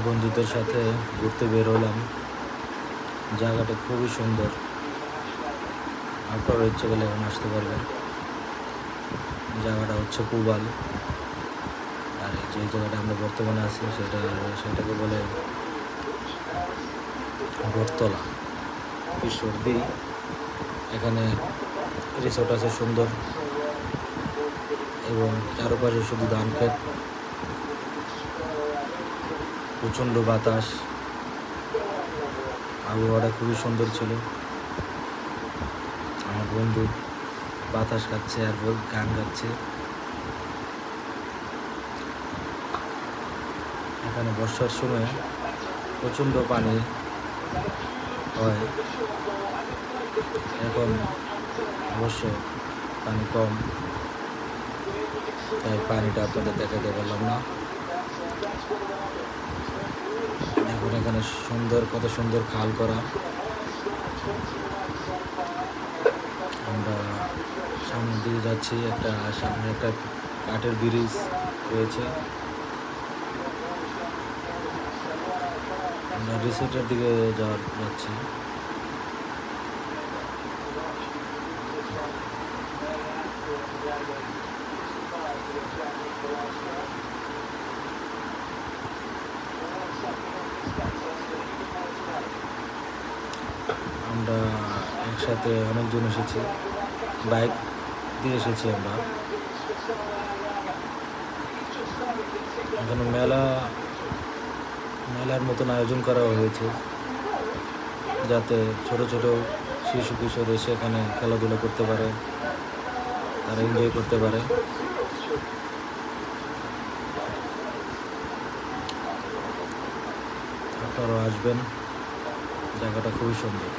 বন্ধুদের সাথে ঘুরতে বের হলাম। জায়গাটা খুবই সুন্দর, আপনারা ইচ্ছে করলে এখন আসতে পারবেন। জায়গাটা হচ্ছে পুবাল, আর এই যে জায়গাটা আমরা বর্তমানে আছি সেটাকে বলে বটতলা ঈশ্বরদী। এখানে রিসোর্ট আছে সুন্দর, এবং চারপাশে শুধু ধান ক্ষেত, প্রচণ্ড বাতাস, আবহাওয়াটা খুবই সুন্দর ছিল। আমার বন্ধু বাতাস খাচ্ছে আর গান গাচ্ছে। এখানে বর্ষার সময় প্রচণ্ড পানি হয়, এখন অবশ্য পানি কম, তাই পানিটা আপনাদের দেখাতে পারলাম না। এখন এখানে কত সুন্দর খাল করা। আমরা সামনের দিকে যাচ্ছি, সামনে একটা কাঠের ব্রিজ রয়েছে। আমরা রিসোর্টের দিকে যাচ্ছি। আমরা একসাথে অনেকজন এসেছি, বাইক দিয়ে এসেছি আমরা। এখানে মেলার মতন আয়োজন করা হয়েছে, যাতে ছোট ছোট শিশু কিশোর এসে এখানে খেলাধুলা করতে পারে, তারা এনজয় করতে পারে। আপনারাও আসবেন, জায়গাটা খুবই সুন্দর।